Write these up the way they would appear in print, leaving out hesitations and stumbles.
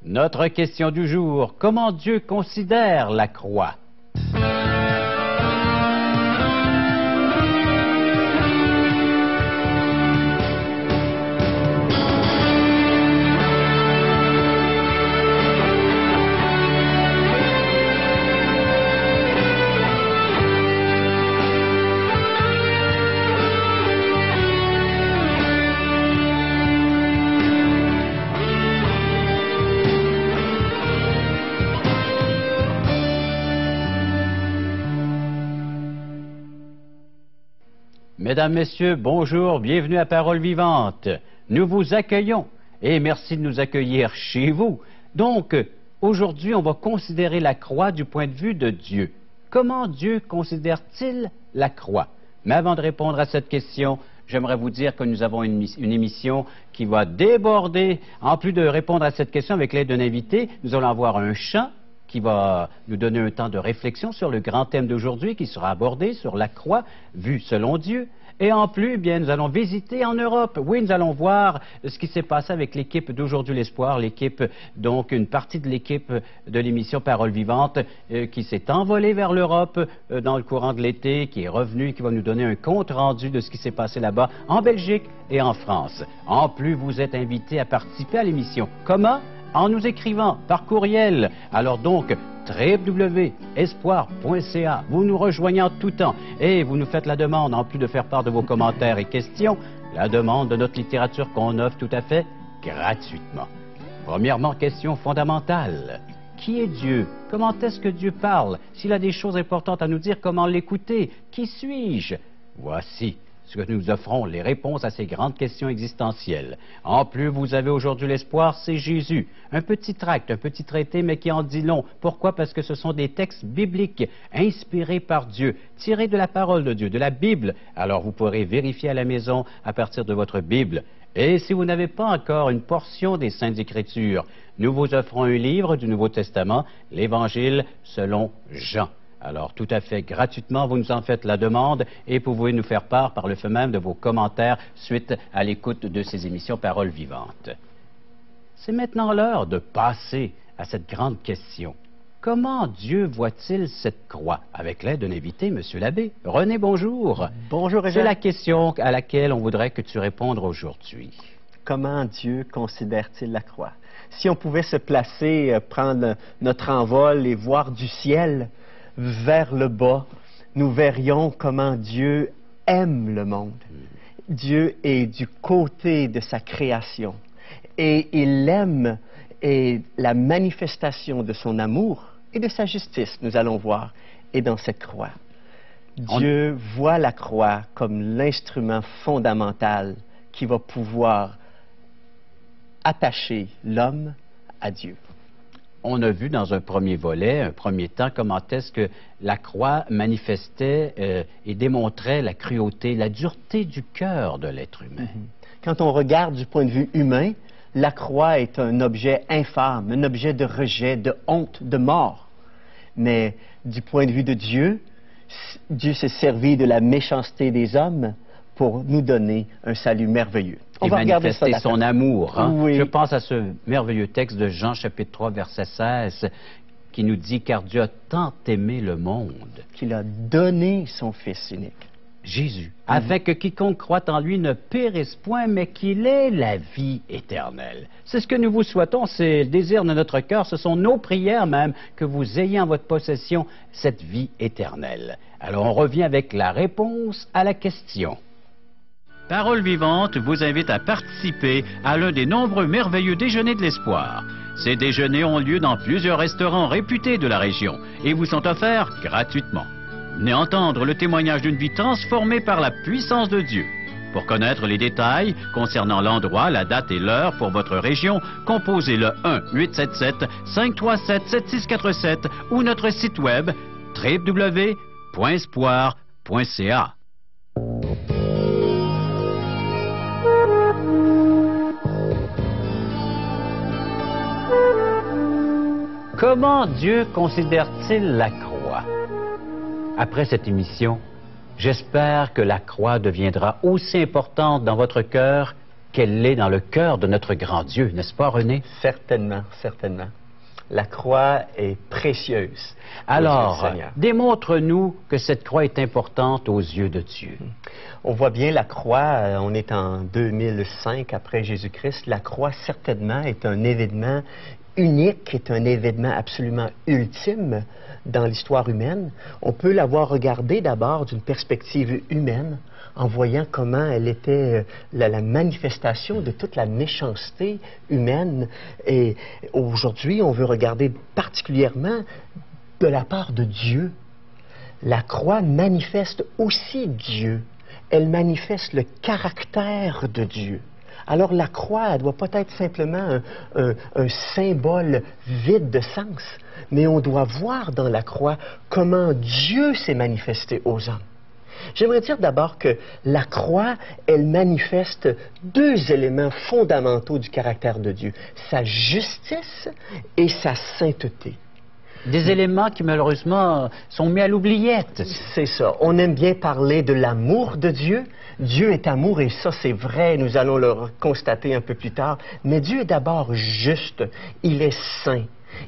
Notre question du jour, comment Dieu considère la croix? Mesdames, Messieurs, bonjour, bienvenue à Parole Vivante. Nous vous accueillons et merci de nous accueillir chez vous. Donc, aujourd'hui, on va considérer la croix du point de vue de Dieu. Comment Dieu considère-t-il la croix? Mais avant de répondre à cette question, j'aimerais vous dire que nous avons une émission qui va déborder. En plus de répondre à cette question avec l'aide d'un invité, nous allons avoir un chant qui va nous donner un temps de réflexion sur le grand thème d'aujourd'hui qui sera abordé sur la croix, vue selon Dieu. Et en plus, bien, nous allons visiter en Europe. Oui, nous allons voir ce qui s'est passé avec l'équipe d'Aujourd'hui l'Espoir, l'équipe, donc une partie de l'équipe de l'émission Parole Vivante qui s'est envolée vers l'Europe dans le courant de l'été, qui est revenue, qui va nous donner un compte rendu de ce qui s'est passé là-bas en Belgique et en France. En plus, vous êtes invités à participer à l'émission. Comment? En nous écrivant par courriel. Alors donc, www.espoir.ca. Vous nous rejoignez en tout temps et vous nous faites la demande, en plus de faire part de vos commentaires et questions, la demande de notre littérature qu'on offre tout à fait gratuitement. Premièrement, question fondamentale. Qui est Dieu? Comment est-ce que Dieu parle? S'il a des choses importantes à nous dire, comment l'écouter? Qui suis-je? Voici ce que nous offrons, les réponses à ces grandes questions existentielles. En plus, vous avez Aujourd'hui l'Espoir, c'est Jésus. Un petit tract, un petit traité, mais qui en dit long. Pourquoi? Parce que ce sont des textes bibliques, inspirés par Dieu, tirés de la parole de Dieu, de la Bible. Alors, vous pourrez vérifier à la maison à partir de votre Bible. Et si vous n'avez pas encore une portion des Saintes Écritures, nous vous offrons un livre du Nouveau Testament, l'Évangile selon Jean. Alors, tout à fait gratuitement, vous nous en faites la demande et vous pouvez nous faire part par le fait même de vos commentaires suite à l'écoute de ces émissions Paroles Vivantes. C'est maintenant l'heure de passer à cette grande question. Comment Dieu voit-il cette croix? Avec l'aide d'un invité, M. l'abbé. René, bonjour. Bonjour, Réjean. C'est la question à laquelle on voudrait que tu répondes aujourd'hui. Comment Dieu considère-t-il la croix? Si on pouvait se placer, prendre notre envol et voir du ciel vers le bas, nous verrions comment Dieu aime le monde. Dieu est du côté de sa création et il aime et la manifestation de son amour et de sa justice, nous allons voir, est dans cette croix. Dieu voit la croix comme l'instrument fondamental qui va pouvoir attacher l'homme à Dieu. On a vu dans un premier volet, un premier temps, comment est-ce que la croix manifestait et démontrait la cruauté, la dureté du cœur de l'être humain. Quand on regarde du point de vue humain, la croix est un objet infâme, un objet de rejet, de honte, de mort. Mais du point de vue de Dieu, Dieu s'est servi de la méchanceté des hommes pour nous donner un salut merveilleux. Et manifester son amour. Hein? Oui. Je pense à ce merveilleux texte de Jean, chapitre 3, verset 16, qui nous dit « Car Dieu a tant aimé le monde. » Qu'il a donné son Fils unique. Jésus, afin que quiconque croit en lui ne périsse point, mais qu'il ait la vie éternelle. C'est ce que nous vous souhaitons, c'est le désir de notre cœur, ce sont nos prières même, que vous ayez en votre possession cette vie éternelle. Alors on revient avec la réponse à la question. Parole Vivante vous invite à participer à l'un des nombreux merveilleux déjeuners de l'espoir. Ces déjeuners ont lieu dans plusieurs restaurants réputés de la région et vous sont offerts gratuitement. Venez entendre le témoignage d'une vie transformée par la puissance de Dieu. Pour connaître les détails concernant l'endroit, la date et l'heure pour votre région, composez le 1-877-537-7647 ou notre site web www.espoir.ca. Comment Dieu considère-t-il la croix? Après cette émission, j'espère que la croix deviendra aussi importante dans votre cœur qu'elle l'est dans le cœur de notre grand Dieu, n'est-ce pas, René? Certainement, certainement. La croix est précieuse. Alors, démontre-nous que cette croix est importante aux yeux de Dieu. On voit bien la croix, on est en 2005 après Jésus-Christ. La croix, certainement, est un événement unique, est un événement absolument ultime dans l'histoire humaine. On peut l'avoir regardé d'abord d'une perspective humaine, en voyant comment elle était la manifestation de toute la méchanceté humaine. Et aujourd'hui, on veut regarder particulièrement de la part de Dieu. La croix manifeste aussi Dieu. Elle manifeste le caractère de Dieu. Alors la croix, elle ne doit pas être simplement un symbole vide de sens, mais on doit voir dans la croix comment Dieu s'est manifesté aux hommes. J'aimerais dire d'abord que la croix, elle manifeste deux éléments fondamentaux du caractère de Dieu, sa justice et sa sainteté. Des éléments qui, malheureusement, sont mis à l'oubliette. C'est ça. On aime bien parler de l'amour de Dieu. Dieu est amour, et ça, c'est vrai, nous allons le constater un peu plus tard. Mais Dieu est d'abord juste. Il est saint.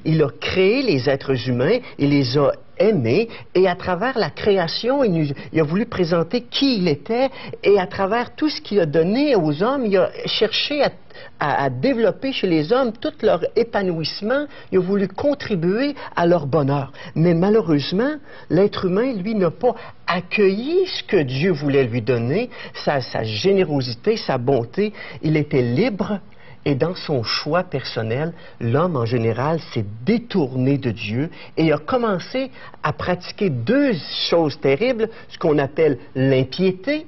Il a créé les êtres humains, il les a aimés, et à travers la création, il a voulu présenter qui il était, et à travers tout ce qu'il a donné aux hommes, il a cherché à développer chez les hommes tout leur épanouissement, il a voulu contribuer à leur bonheur. Mais malheureusement, l'être humain, lui, n'a pas accueilli ce que Dieu voulait lui donner, sa générosité, sa bonté. Il était libre. Et dans son choix personnel, l'homme en général s'est détourné de Dieu et a commencé à pratiquer deux choses terribles, ce qu'on appelle l'impiété,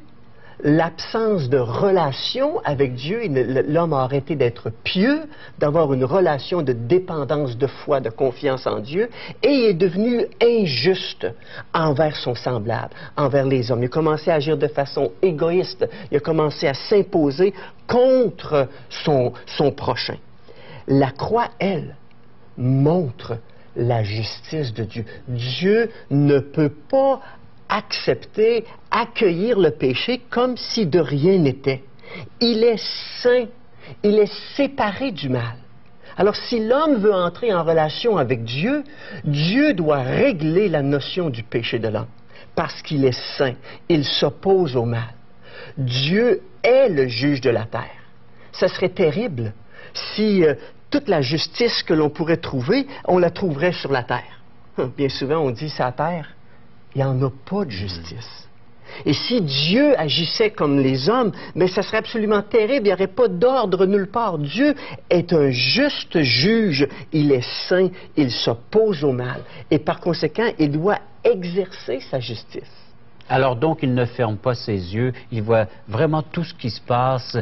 l'absence de relation avec Dieu. L'homme a arrêté d'être pieux, d'avoir une relation de dépendance, de foi, de confiance en Dieu, et il est devenu injuste envers son semblable, envers les hommes. Il a commencé à agir de façon égoïste, il a commencé à s'imposer contre son prochain. La croix, elle, montre la justice de Dieu. Dieu ne peut pas accepter, accueillir le péché comme si de rien n'était. Il est saint, il est séparé du mal. Alors si l'homme veut entrer en relation avec Dieu, Dieu doit régler la notion du péché de l'homme, parce qu'il est saint, il s'oppose au mal. Dieu est le juge de la terre. Ça serait terrible si toute la justice que l'on pourrait trouver, on la trouverait sur la terre. Bien souvent on dit sur la terre, il n'y en a pas de justice. Et si Dieu agissait comme les hommes, mais ça serait absolument terrible, il n'y aurait pas d'ordre nulle part. Dieu est un juste juge, il est saint, il s'oppose au mal. Et par conséquent, il doit exercer sa justice. Alors donc, il ne ferme pas ses yeux, il voit vraiment tout ce qui se passe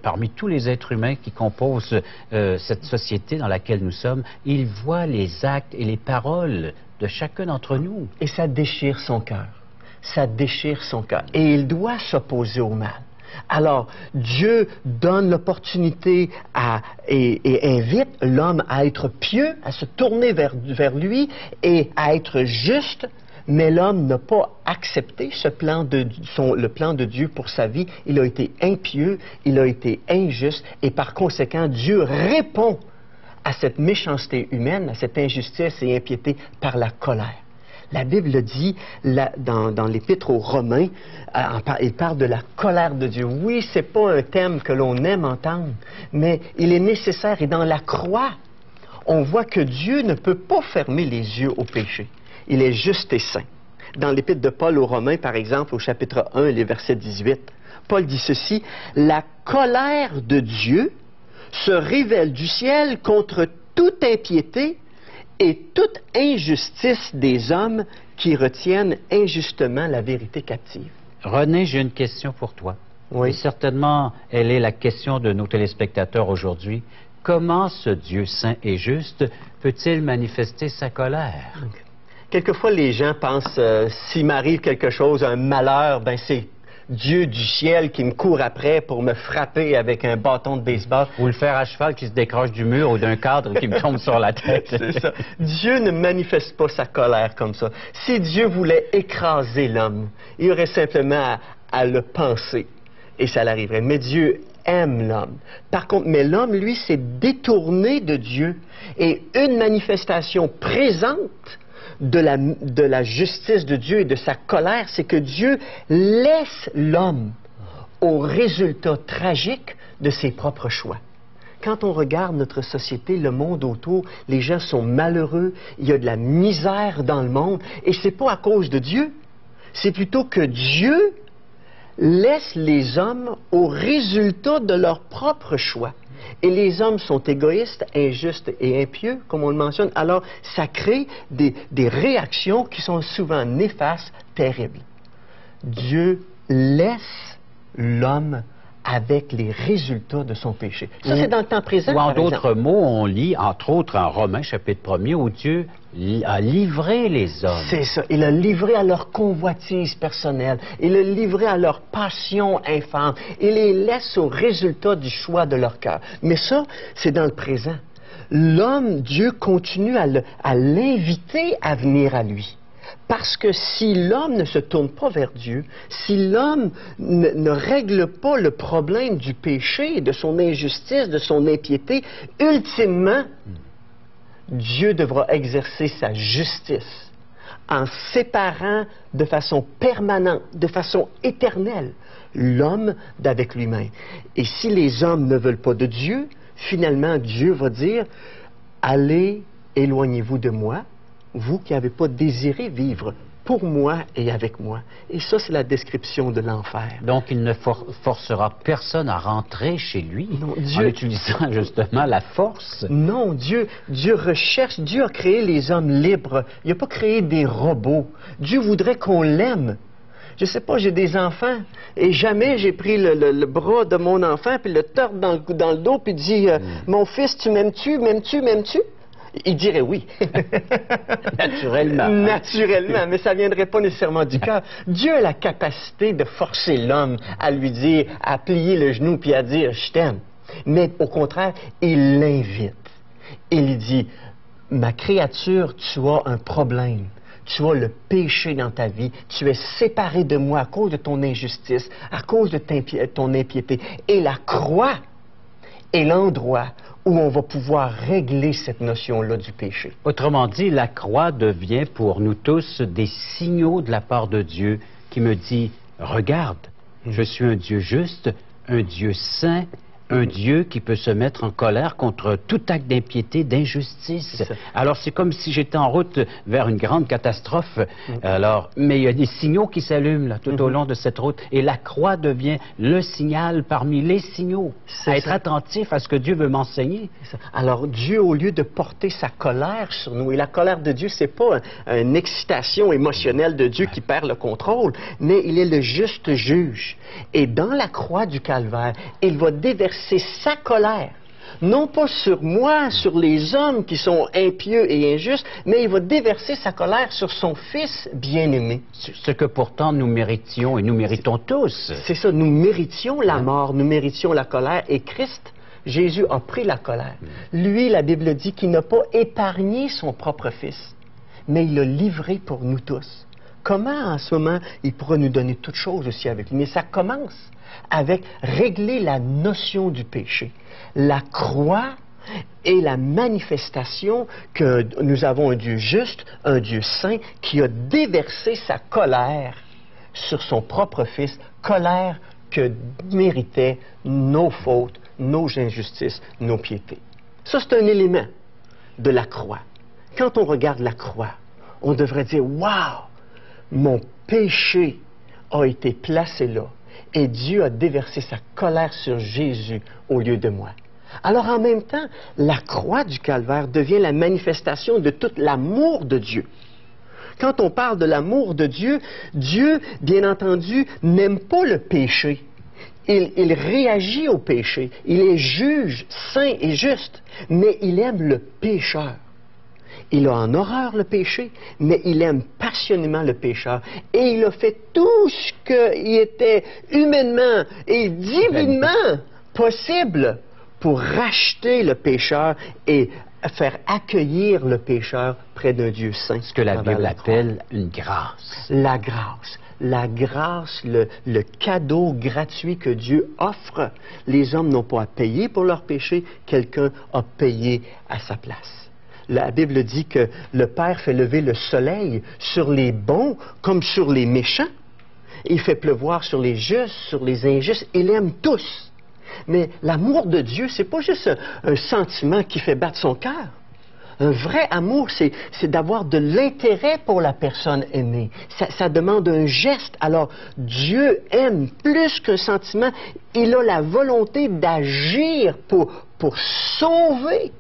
parmi tous les êtres humains qui composent cette société dans laquelle nous sommes. Il voit les actes et les paroles de chacun d'entre nous. Et ça déchire son cœur. Ça déchire son cœur. Et il doit s'opposer au mal. Alors, Dieu donne l'opportunité et invite l'homme à être pieux, à se tourner vers lui et à être juste. Mais l'homme n'a pas accepté le plan de Dieu pour sa vie. Il a été impieux, il a été injuste, et par conséquent, Dieu répond à cette méchanceté humaine, à cette injustice et impiété par la colère. La Bible dit, dans l'Épître aux Romains, il parle de la colère de Dieu. Oui, ce n'est pas un thème que l'on aime entendre, mais il est nécessaire. Et dans la croix, on voit que Dieu ne peut pas fermer les yeux au péché. Il est juste et saint. Dans l'Épître de Paul aux Romains, par exemple, au chapitre 1, les versets 18, Paul dit ceci, « La colère de Dieu se révèle du ciel contre toute impiété et toute injustice des hommes qui retiennent injustement la vérité captive. » René, j'ai une question pour toi. Oui. Et certainement, elle est la question de nos téléspectateurs aujourd'hui. Comment ce Dieu saint et juste peut-il manifester sa colère? Quelquefois, les gens pensent, s'il m'arrive quelque chose, un malheur, ben c'est Dieu du ciel qui me court après pour me frapper avec un bâton de baseball. Ou le fer à cheval qui se décroche du mur ou d'un cadre qui me tombe sur la tête. C'est ça. Dieu ne manifeste pas sa colère comme ça. Si Dieu voulait écraser l'homme, il aurait simplement à le penser et ça l'arriverait. Mais Dieu aime l'homme. Par contre, mais l'homme, lui, s'est détourné de Dieu. Et une manifestation présente de la justice de Dieu et de sa colère, c'est que Dieu laisse l'homme au résultat tragique de ses propres choix. Quand on regarde notre société, le monde autour, les gens sont malheureux, il y a de la misère dans le monde, et c'est pas à cause de Dieu, c'est plutôt que Dieu laisse les hommes au résultat de leurs propres choix. Et les hommes sont égoïstes, injustes et impieux, comme on le mentionne, alors ça crée des réactions qui sont souvent néfastes, terribles. Dieu laisse l'homme avec les résultats de son péché. Ça, c'est dans le temps présent. Ou en d'autres mots, on lit, entre autres, en Romains, chapitre 1er, où Dieu a livré les hommes. C'est ça. Il a livré à leur convoitise personnelle. Il a livré à leur passion infâme. Il les laisse au résultat du choix de leur cœur. Mais ça, c'est dans le présent. L'homme, Dieu continue à l'inviter à venir à lui. Parce que si l'homme ne se tourne pas vers Dieu, si l'homme ne règle pas le problème du péché, de son injustice, de son impiété, ultimement, Dieu devra exercer sa justice en séparant de façon permanente, de façon éternelle, l'homme d'avec lui-même. Et si les hommes ne veulent pas de Dieu, finalement, Dieu va dire, « Allez, éloignez-vous de moi, vous qui n'avez pas désiré vivre pour moi et avec moi. » Et ça, c'est la description de l'enfer. Donc, il ne forcera personne à rentrer chez lui, non, Dieu, en utilisant justement la force. Non, Dieu recherche, Dieu a créé les hommes libres. Il n'a pas créé des robots. Dieu voudrait qu'on l'aime. Je sais pas, j'ai des enfants et jamais j'ai pris le bras de mon enfant puis le tordre dans le dos puis dit mon fils, tu m'aimes-tu, m'aimes-tu, m'aimes-tu? Il dirait oui. Naturellement. Naturellement, mais ça ne viendrait pas nécessairement du cœur. Dieu a la capacité de forcer l'homme à lui dire, à plier le genou puis à dire « je t'aime ». Mais au contraire, il l'invite. Il lui dit « ma créature, tu as un problème. Tu as le péché dans ta vie. Tu es séparé de moi à cause de ton injustice, à cause de ton impiété. Et la croix est l'endroit où on va pouvoir régler cette notion-là du péché. » Autrement dit, la croix devient pour nous tous des signaux de la part de Dieu qui me dit, regarde, je suis un Dieu juste, un Dieu saint, un Dieu qui peut se mettre en colère contre tout acte d'impiété, d'injustice. Alors, c'est comme si j'étais en route vers une grande catastrophe. Alors, mais il y a des signaux qui s'allument là, tout au long de cette route. Et la croix devient le signal parmi les signaux. À être attentif à ce que Dieu veut m'enseigner. Alors, Dieu, au lieu de porter sa colère sur nous, et la colère de Dieu, c'est pas une excitation émotionnelle de Dieu qui perd le contrôle, mais il est le juste juge. Et dans la croix du Calvaire, il va déverser sa colère, non pas sur moi, sur les hommes qui sont impieux et injustes, mais il va déverser sa colère sur son Fils bien-aimé. Ce que pourtant nous méritions et nous méritons tous. C'est ça, nous méritions la mort, nous méritions la colère, et Christ, Jésus a pris la colère. Lui, la Bible dit qu'il n'a pas épargné son propre Fils, mais il l'a livré pour nous tous. Comment, en ce moment, il pourra nous donner toutes choses aussi avec lui? Mais ça commence avec régler la notion du péché. La croix est la manifestation que nous avons un Dieu juste, un Dieu saint, qui a déversé sa colère sur son propre Fils, colère que méritaient nos fautes, nos injustices, nos piétés. Ça, c'est un élément de la croix. Quand on regarde la croix, on devrait dire « Wow! Mon péché a été placé là. Et Dieu a déversé sa colère sur Jésus au lieu de moi. » Alors en même temps, la croix du Calvaire devient la manifestation de tout l'amour de Dieu. Quand on parle de l'amour de Dieu, Dieu, bien entendu, n'aime pas le péché. Il réagit au péché. Il est juge, saint et juste, mais il aime le pécheur. Il a en horreur le péché, mais il aime passionnément le pécheur. Et il a fait tout ce qui était humainement et divinement possible pour racheter le pécheur et faire accueillir le pécheur près d'un Dieu saint. Ce que la Bible appelle une grâce. La grâce. La grâce, le cadeau gratuit que Dieu offre. Les hommes n'ont pas à payer pour leur péché, quelqu'un a payé à sa place. La Bible dit que le Père fait lever le soleil sur les bons comme sur les méchants. Il fait pleuvoir sur les justes, sur les injustes. Il aime tous. Mais l'amour de Dieu, c'est pas juste un sentiment qui fait battre son cœur. Un vrai amour, c'est d'avoir de l'intérêt pour la personne aimée. Ça demande un geste. Alors, Dieu aime plus qu'un sentiment. Il a la volonté d'agir pour sauver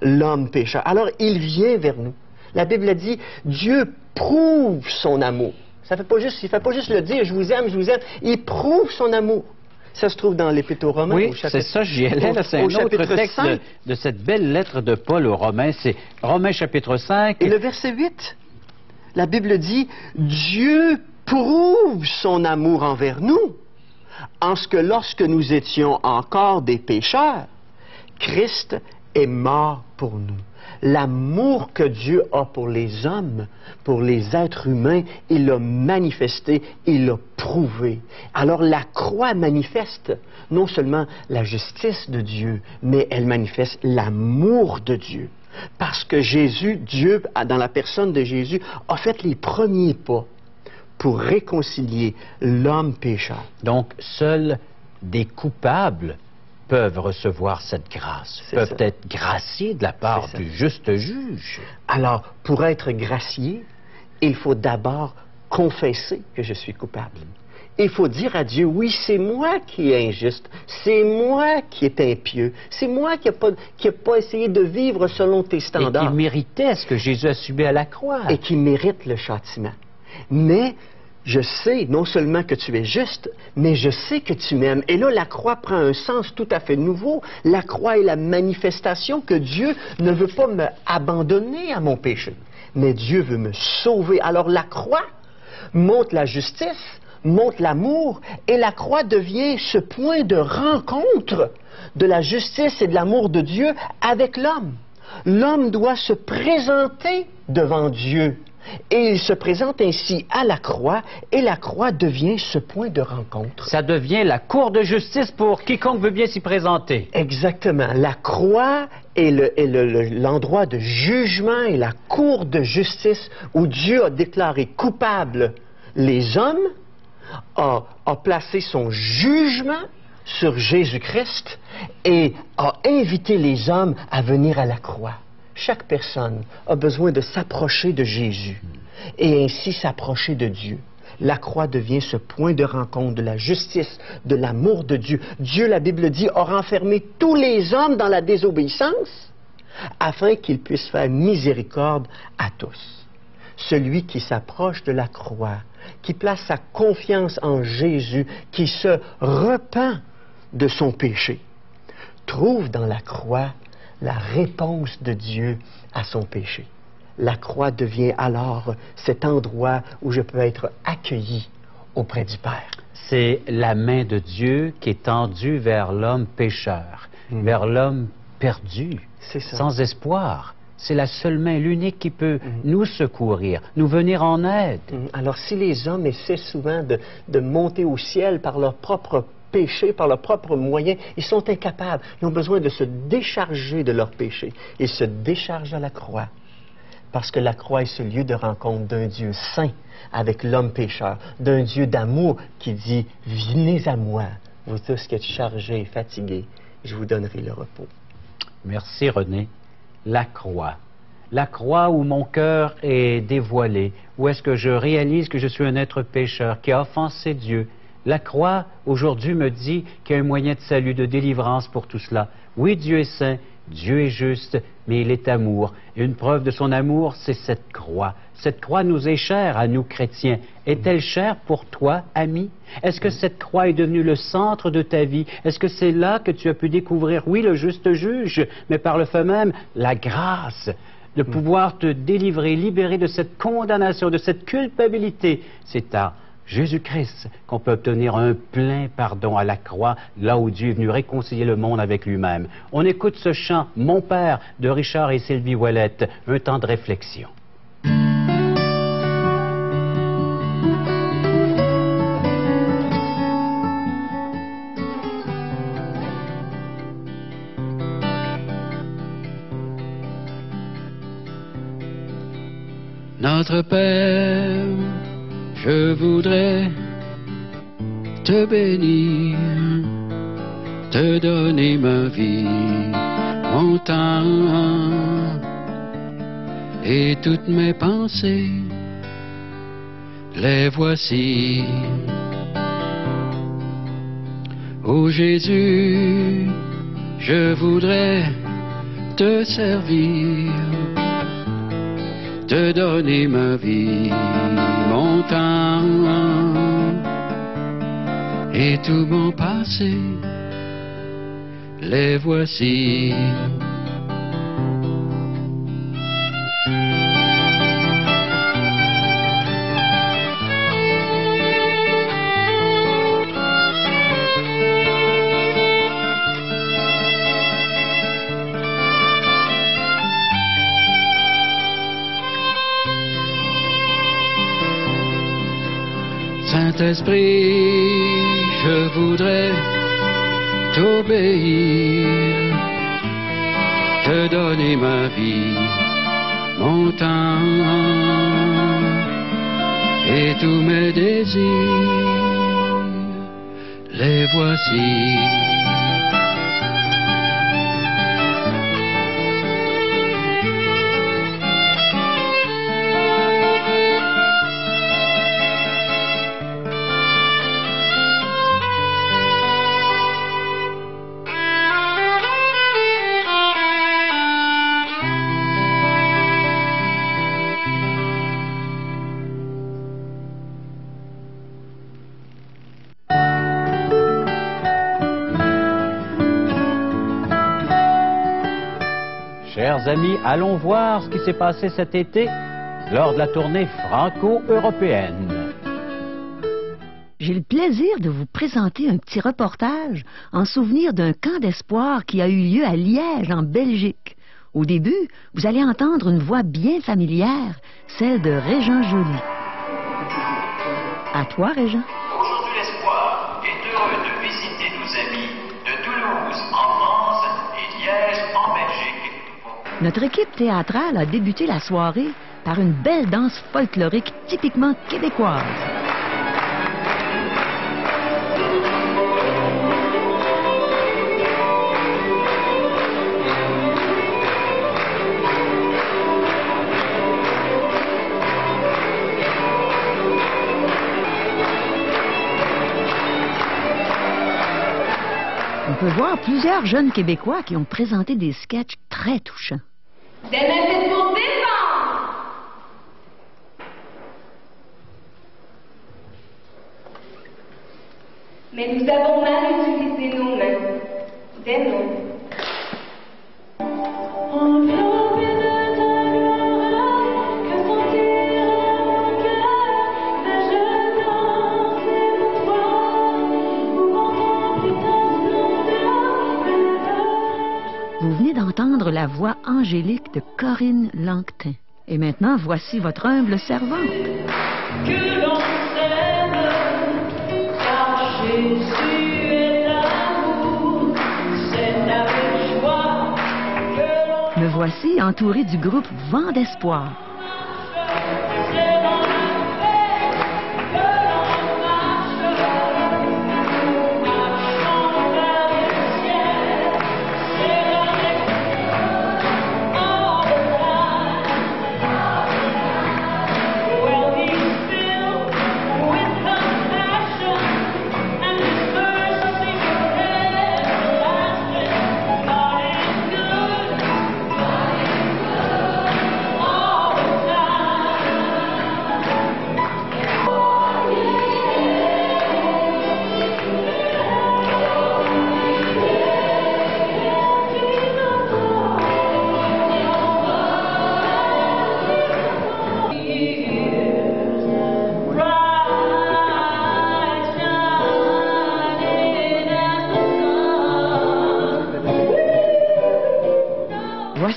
l'homme pécheur. Alors, il vient vers nous. La Bible a dit, Dieu prouve son amour. Il ne fait pas juste le dire, je vous aime, je vous aime. Il prouve son amour. Ça se trouve dans l'Épître aux Romains. Oui, c'est ça, j'y allais. C'est un autre texte de cette belle lettre de Paul aux Romains. C'est Romains chapitre 5. Et le verset 8, la Bible dit, Dieu prouve son amour envers nous, en ce que lorsque nous étions encore des pécheurs, Christ est mort pour nous. L'amour que Dieu a pour les hommes, pour les êtres humains, il l'a manifesté, il l'a prouvé. Alors la croix manifeste non seulement la justice de Dieu, mais elle manifeste l'amour de Dieu. Parce que Jésus, Dieu, dans la personne de Jésus, a fait les premiers pas pour réconcilier l'homme pécheur. Donc, seuls des coupables peuvent recevoir cette grâce, peuvent être graciés de la part du juste juge. Alors, pour être gracié, il faut d'abord confesser que je suis coupable. Il faut dire à Dieu, oui, c'est moi qui est injuste, c'est moi qui est impieux, c'est moi qui n'ai pas essayé de vivre selon tes standards. Et qui méritait ce que Jésus a subi à la croix. Et qui mérite le châtiment. Mais je sais non seulement que tu es juste, mais je sais que tu m'aimes. Et là, la croix prend un sens tout à fait nouveau. La croix est la manifestation que Dieu ne veut pas me abandonner à mon péché, mais Dieu veut me sauver. Alors la croix montre la justice, montre l'amour, et la croix devient ce point de rencontre de la justice et de l'amour de Dieu avec l'homme. L'homme doit se présenter devant Dieu. Et il se présente ainsi à la croix, et la croix devient ce point de rencontre. Ça devient la cour de justice pour quiconque veut bien s'y présenter. Exactement. La croix est l'endroit de jugement et la cour de justice où Dieu a déclaré coupables les hommes, a placé son jugement sur Jésus-Christ et a invité les hommes à venir à la croix. Chaque personne a besoin de s'approcher de Jésus et ainsi s'approcher de Dieu. La croix devient ce point de rencontre de la justice, de l'amour de Dieu. Dieu, la Bible dit, a renfermé tous les hommes dans la désobéissance afin qu'ils puissent faire miséricorde à tous. Celui qui s'approche de la croix, qui place sa confiance en Jésus, qui se repent de son péché, trouve dans la croix la réponse de Dieu à son péché. La croix devient alors cet endroit où je peux être accueilli auprès du Père. C'est la main de Dieu qui est tendue vers l'homme pécheur, vers l'homme perdu, sans espoir. C'est la seule main, l'unique qui peut nous secourir, nous venir en aide. Alors si les hommes essaient souvent de monter au ciel par leur propre péché, par leurs propres moyens, ils sont incapables. Ils ont besoin de se décharger de leurs péchés. Ils se déchargent à la croix. Parce que la croix est ce lieu de rencontre d'un Dieu saint avec l'homme pécheur, d'un Dieu d'amour qui dit « Venez à moi, vous tous qui êtes chargés et fatigués, je vous donnerai le repos. » Merci René. La croix où mon cœur est dévoilé, où est-ce que je réalise que je suis un être pécheur qui a offensé Dieu. La croix, aujourd'hui, me dit qu'il y a un moyen de salut, de délivrance pour tout cela. Oui, Dieu est saint, Dieu est juste, mais il est amour. Et une preuve de son amour, c'est cette croix. Cette croix nous est chère à nous chrétiens. Est-elle chère pour toi, ami? Est-ce que cette croix est devenue le centre de ta vie? Est-ce que c'est là que tu as pu découvrir, oui, le juste juge, mais par le fait même, la grâce de pouvoir te délivrer, libérer de cette condamnation, de cette culpabilité? C'est Jésus-Christ, qu'on peut obtenir un plein pardon à la croix, là où Dieu est venu réconcilier le monde avec lui-même. On écoute ce chant « Mon Père » de Richard et Sylvie Ouellette, un temps de réflexion. Notre Père, je voudrais te bénir, te donner ma vie, mon temps et toutes mes pensées, les voici. Ô Jésus, je voudrais te servir, te donner ma vie, mon temps et tout mon passé, les voici. Saint-Esprit, je voudrais t'obéir, te donner ma vie, mon temps et tous mes désirs, les voici. Chers amis, allons voir ce qui s'est passé cet été lors de la tournée franco-européenne. J'ai le plaisir de vous présenter un petit reportage en souvenir d'un camp d'espoir qui a eu lieu à Liège, en Belgique. Au début, vous allez entendre une voix bien familière, celle de Régent Joly. À toi, Régent. Aujourd'hui, l'espoir est heureux de visiter nos amis de Toulouse, en France, et Liège, en Belgique. Notre équipe théâtrale a débuté la soirée par une belle danse folklorique typiquement québécoise. On peut voir plusieurs jeunes Québécois qui ont présenté des sketchs très touchants. Des mains faites pour défendre. Mais nous avons mal utilisé nos mains. Des mains. Vous venez d'entendre la voix angélique de Corinne Langtin. Et maintenant, voici votre humble servante. Que l'on s'aime, car Jésus est l'amour, c'est avec joie que l'on Me voici entouré du groupe Vent d'Espoir. c'est dans la paix que l'on marche, marchons vers le ciel, c'est avec all the time. Well, he's filled with compassion, and his mercy everlasting. God is good all the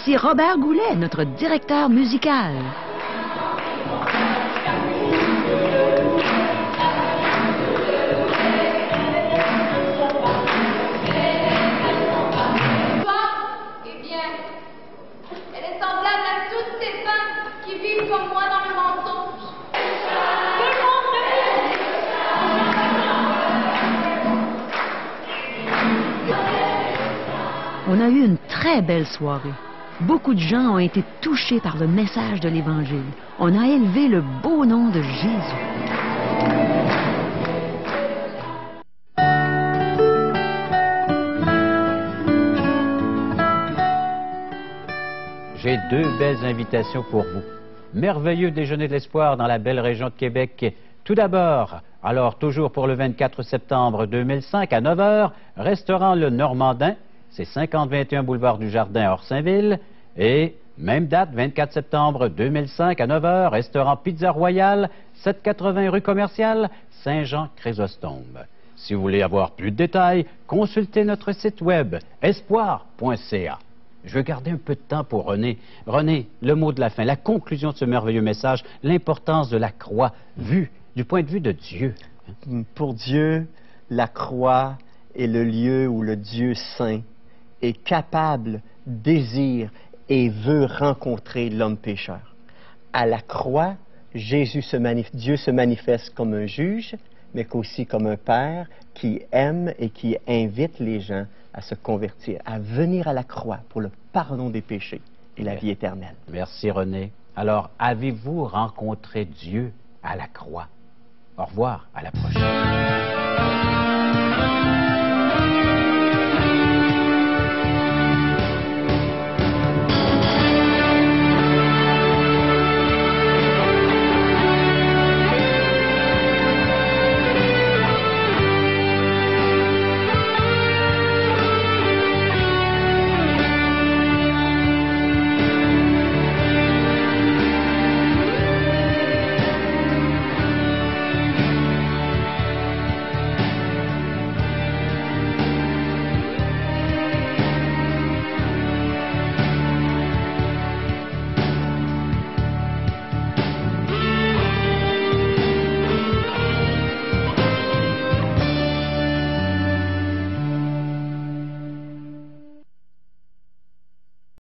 Voici Robert Goulet, notre directeur musical. Eh bien, elle est semblable à toutes ces femmes qui vivent comme moi dans le mensonge. On a eu une très belle soirée. Beaucoup de gens ont été touchés par le message de l'Évangile. On a élevé le beau nom de Jésus. J'ai deux belles invitations pour vous. Merveilleux déjeuner de l'espoir dans la belle région de Québec. Tout d'abord, alors toujours pour le 24 septembre 2005 à 9 h, restaurant Le Normandin, c'est 5021 boulevard du Jardin, Orsainville. Et même date, 24 septembre 2005 à 9 h, restaurant Pizza Royale, 780 rue Commerciale, Saint-Jean-Chrysostome. Si vous voulez avoir plus de détails, consultez notre site web espoir.ca. Je veux garder un peu de temps pour René. René, le mot de la fin, la conclusion de ce merveilleux message, l'importance de la croix, vue du point de vue de Dieu. Pour Dieu, la croix est le lieu où le Dieu saint est capable, désire et veut rencontrer l'homme pécheur. À la croix, Dieu se manifeste comme un juge, mais qu'aussi comme un père qui aime et qui invite les gens à se convertir, à venir à la croix pour le pardon des péchés et la vie éternelle. Merci René. Alors, avez-vous rencontré Dieu à la croix? Au revoir, à la prochaine.